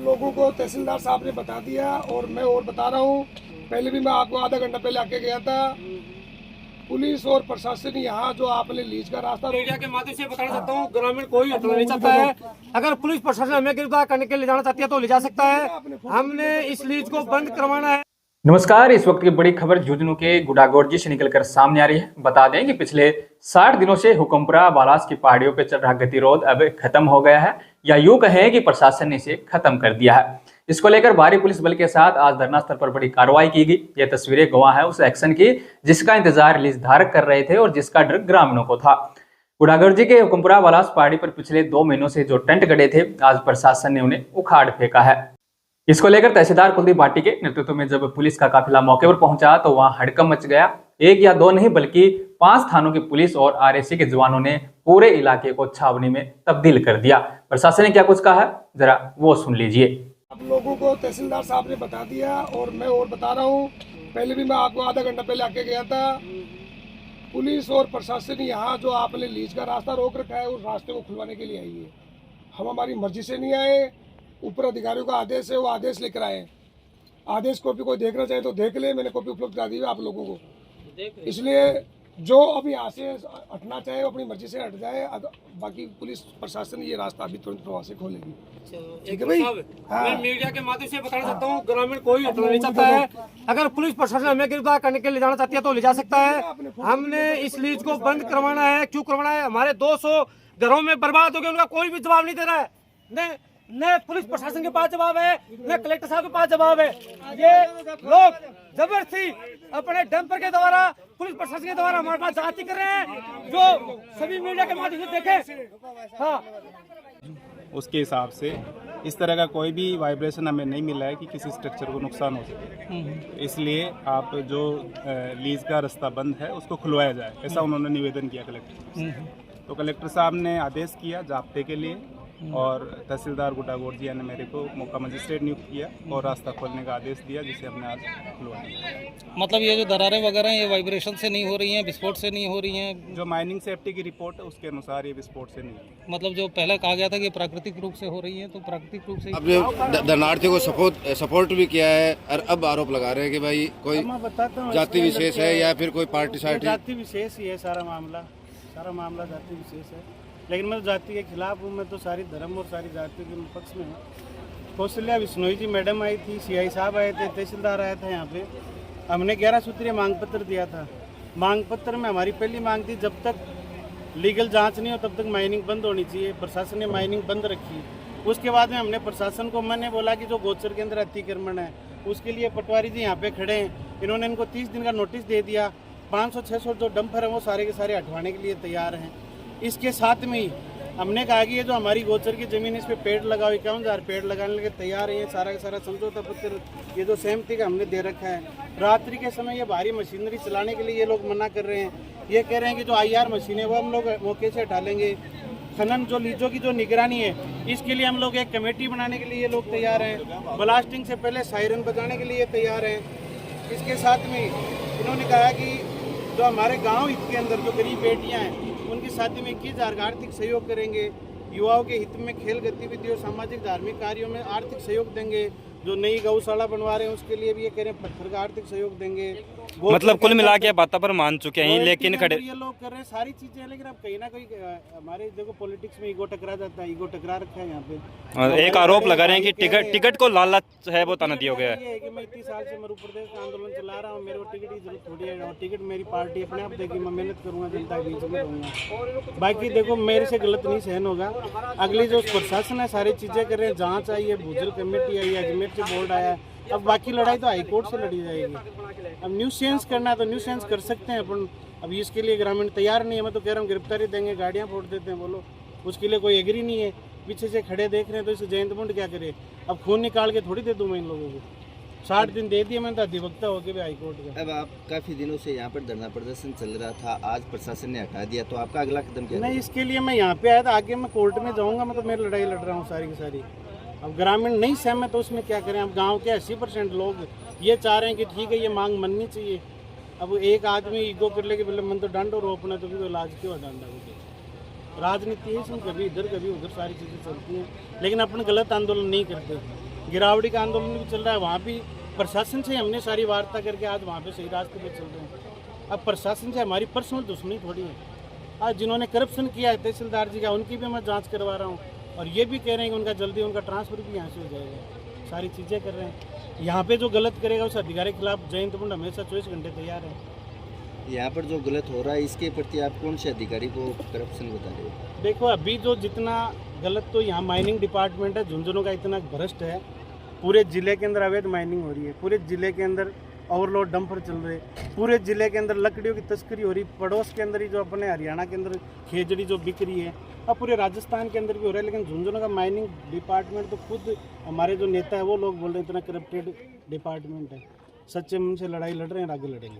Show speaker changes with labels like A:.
A: लोगों को तहसीलदार साहब ने बता दिया और मैं और बता रहा हूँ। पहले भी मैं आपको आधा घंटा पहले आके गया था। पुलिस और प्रशासन यहाँ जो आपने लीज का रास्ता
B: मीडिया के माध्यम से बताना चाहता हूँ, ग्रामीण कोई हटना नहीं चाहता है। अगर पुलिस प्रशासन हमें गिरफ्तार करने के लिए जाना चाहती है तो ले जा सकता है। हमने इस लीज को बंद करवाना है।
C: नमस्कार, इस वक्त की बड़ी खबर झुंझुनू के गुडागोरजी से निकलकर सामने आ रही है। बता दें कि पिछले 60 दिनों से हुकुमपुरा बालास की पहाड़ियों पर चल रहा गतिरोध अब खत्म हो गया है, या यूं कहें कि प्रशासन ने इसे खत्म कर दिया है। इसको लेकर भारी पुलिस बल के साथ आज धरना स्थल पर बड़ी कार्रवाई की गई। यह तस्वीरें गवाह है उस एक्शन की जिसका इंतजार लीज धारक कर रहे थे और जिसका डर ग्रामीणों को था। गुडागोरजी के हुकुमपुरा बालास पहाड़ी पर पिछले 2 महीनों से जो टेंट गड़े थे, आज प्रशासन ने उन्हें उखाड़ फेंका है। इसको लेकर तहसीलदार कुलदीप भाटी के नेतृत्व में जब पुलिस का काफिला मौके पर पहुंचा तो वहां हड़कंप मच गया। 1 या 2 नहीं बल्कि 5 थानों की पुलिस और आरएसी के जवानों ने पूरे इलाके को छावनी में तब्दील कर दिया। प्रशासन ने क्या कुछ कहा है, जरा वो सुन लीजिए।
A: आप लोगों को तहसीलदार साहब ने बता दिया और मैं और बता रहा हूँ। पहले भी मैं आपको आधा घंटा पहले आके गया था। पुलिस और प्रशासन यहाँ जो आपने लीज का रास्ता रोक रखा है उस रास्ते को खुलवाने के लिए आई है। हम हमारी मर्जी से नहीं आए, ऊपर अधिकारियों का आदेश है, वो आदेश लेकर आए। आदेश कॉपी कोई देखना चाहे तो देख ले, मैंने कॉपी उपलब्ध करा दी है आप लोगों को। इसलिए जो अभी यहाँ से हटना चाहे वो अपनी मर्जी से हट जाए। बाकी पुलिस प्रशासन ये रास्ता अभी तुरंत प्रभाव से खोलेगी। ठीक है भाई।
B: मैं मीडिया के माध्यम से बताना चाहता हूँ, ग्रामीण कोई हटना नहीं चाहता है। अगर पुलिस प्रशासन हमें गिरफ्तार करने के लिए जाना चाहती है तो ले जा सकता है। हमने इस लीज को बंद करवाना है। क्यों करवाना है? हमारे 200 घरों में बर्बाद हो गए, उनका कोई भी जवाब नहीं दे रहा है। न पुलिस प्रशासन के पास जवाब है, न कलेक्टर साहब के पास जवाब है। ये लोग जबरदस्ती अपने डंपर के द्वारा, पुलिस प्रशासन के द्वारा हमारे पास जांच कर रहे हैं, जो सभी मीडिया के माध्यम से देखे। हाँ,
D: उसके हिसाब से इस तरह का कोई भी वाइब्रेशन हमें नहीं मिला है कि किसी स्ट्रक्चर को नुकसान हो सके। इसलिए आप जो लीज का रास्ता बंद है उसको खुलवाया जाए, ऐसा उन्होंने निवेदन किया कलेक्टर। तो कलेक्टर साहब ने आदेश किया जाब्ते के लिए और तहसीलदार गुडागोरजी ने मेरे को मौका मजिस्ट्रेट नियुक्त किया और रास्ता खोलने का आदेश दिया, जिसे हमने आज खुलवाया।
E: मतलब ये जो दरारें वगैरह हैं ये वाइब्रेशन से नहीं हो रही हैं, विस्फोट से नहीं हो रही हैं?
D: जो माइनिंग सेफ्टी की रिपोर्ट है उसके अनुसार ये विस्फोट से नहीं है।
E: मतलब जो पहले कहा गया था कि प्राकृतिक रूप से हो रही है, तो प्राकृतिक रूप से
F: अब दर्शनार्थियों को सपोर्ट भी किया है और अब आरोप लगा रहे हैं कि भाई कोई जाति विशेष है या फिर कोई पार्टी सार्टी।
G: जाति विशेष ही है सारा मामला जाति विशेष है। लेकिन मैं तो जाति के खिलाफ हूँ, मैं तो सारी धर्म और सारी जाति के पक्ष में हूँ। कौशल्या विश्नोई जी मैडम आई थी, सीआई साहब आए थे, तहसीलदार आया था यहाँ पे। हमने 11 सूत्रीय मांग पत्र दिया था। मांग पत्र में हमारी पहली मांग थी जब तक लीगल जांच नहीं हो तब तक माइनिंग बंद होनी चाहिए। प्रशासन ने माइनिंग बंद रखी। उसके बाद में हमने प्रशासन को मैंने बोला कि जो गोचर के अंदर अतिक्रमण है उसके लिए पटवारी जी यहाँ पे खड़े हैं, इन्होंने इनको 30 दिन का नोटिस दे दिया। 500-600 जो डंपर हैं वो सारे के सारे हटवाने के लिए तैयार हैं। इसके साथ में ही हमने कहा कि ये जो हमारी गोचर की ज़मीन है इस पर पेड़ लगाओ, 51,000 पेड़ लगाने के तैयार है। ये सारा का सारा समझौता पत्र ये जो सहमति का हमने दे रखा है। रात्रि के समय ये भारी मशीनरी चलाने के लिए ये लोग मना कर रहे हैं। ये कह रहे हैं कि जो IR मशीन है वो हम लोग मौके से हटा लेंगे। खनन जो लीजों की जो निगरानी है इसके लिए हम लोग एक कमेटी बनाने के लिए ये लोग तैयार हैं। ब्लास्टिंग से पहले सायरन बजाने के लिए ये तैयार हैं। इसके साथ में इन्होंने कहा कि जो हमारे गाँव हित के अंदर जो गरीब बेटियाँ हैं उनकी शादी में 21,000 का आर्थिक सहयोग करेंगे। युवाओं के हित में खेल गतिविधियों, सामाजिक धार्मिक कार्यों में आर्थिक सहयोग देंगे। जो नई गौशाला बनवा रहे हैं उसके लिए भी ये कह रहे हैं पत्थर का आर्थिक सहयोग देंगे।
H: मतलब कुल मिला के बातों पर मान चुके हैं, लेकिन खड़े
G: ये लोग कर रहे हैं सारी चीजें। लेकिन अब कहीं ना कहीं हमारे देखो पॉलिटिक्स में ईगो टकरा जाता है, ईगो टकरा रखा है यहाँ पे।
H: और एक आरोप लगा रहे हैं कि टिकट को लालच है वो तना दिया गया
G: है कि मैं 30 साल से मध्य प्रदेश का आंदोलन चला रहा हूँ, मेरे को टिकट की जरूरत थोड़ी है। और टिकट मेरी पार्टी अपने आप देगी, मैं मेहनत करूँगा, जनता के बीच में रहूँगा। बाकी देखो मेरे से गलत नहीं सहन होगा। अगली जो प्रशासन है सारी चीजें कर रहे हैं, जाँच आई है, भूजल कमेटी आई है, अजमेर से बोर्ड आया। अब बाकी लड़ाई तो हाईकोर्ट से लड़ी जाएगी। अब न्यूज सेंस करना है तो न्यूज सेंस कर सकते हैं अपन। अब इसके लिए ग्रामीण तैयार नहीं है। मैं तो कह रहा हूँ गिरफ्तारी देंगे, गाड़ियाँ फोड़ देते हैं, बोलो उसके लिए कोई एग्री नहीं है। पीछे से खड़े देख रहे हैं तो इसे जयंत मुंड क्या करे? अब खून निकाल के थोड़ी दे दूँ मैं इन लोगों को। 60 दिन दे दिए मैंने तो अधिवक्ता होकर भी हाईकोर्ट का।
F: अब आप काफी दिनों से यहाँ पर धरना प्रदर्शन चल रहा था, आज प्रशासन ने हटा दिया, तो आपका अगला कदम क्या?
G: नहीं, इसके लिए मैं यहाँ पे आया था। आगे मैं कोर्ट में जाऊँगा, मैं तो मेरी लड़ाई लड़ रहा हूँ सारी की सारी। अब ग्रामीण नहीं सहमत तो उसमें क्या करें? अब गांव के 80% लोग ये चाह रहे हैं कि ठीक है ये मांग मननी चाहिए। अब एक आदमी ईगो कर ले कि बोले मन तो डंड और रोपना, तो भी तो इलाज क्यों है डंडा? राजनीति है इसमें, कभी इधर कभी उधर सारी चीज़ें चलती हैं, लेकिन अपन गलत आंदोलन नहीं करते। गिरावटी का आंदोलन भी चल रहा है, वहाँ भी प्रशासन से हमने सारी वार्ता करके आज वहाँ पे सही रास्ते पे चल रहे हैं। अब प्रशासन से हमारी पर्सनल दुश्मनी थोड़ी है। आज जिन्होंने करप्शन किया है तहसीलदार जी का, उनकी भी मैं जांच करवा रहा हूँ, और ये भी कह रहे हैं कि उनका जल्दी उनका ट्रांसफ़र भी यहाँ से हो जाएगा। सारी चीज़ें कर रहे हैं। यहाँ पे जो गलत करेगा उस अधिकारी के खिलाफ जयंत मुंडा हमेशा 24 घंटे तैयार है।
I: यहाँ पर जो गलत हो रहा है इसके प्रति आप कौन से अधिकारी को करप्शन बता रहे हो?
G: देखो अभी जो जितना गलत तो यहाँ माइनिंग डिपार्टमेंट है, झुंझुनू का इतना भ्रष्ट है। पूरे ज़िले के अंदर अवैध माइनिंग हो रही है, पूरे ज़िले के अंदर ओवरलोड डंपर चल रहे, पूरे ज़िले के अंदर लकड़ियों की तस्करी हो रही, पड़ोस के अंदर ही जो अपने हरियाणा के अंदर खेजड़ी जो बिक रही है, अब पूरे राजस्थान के अंदर भी हो रहा है। लेकिन झुंझुनू का माइनिंग डिपार्टमेंट तो खुद हमारे जो नेता है वो लोग बोल रहे हैं इतना करप्टेड डिपार्टमेंट है। सच्चे मन से लड़ाई लड़ रहे हैं, आगे लड़ेंगे।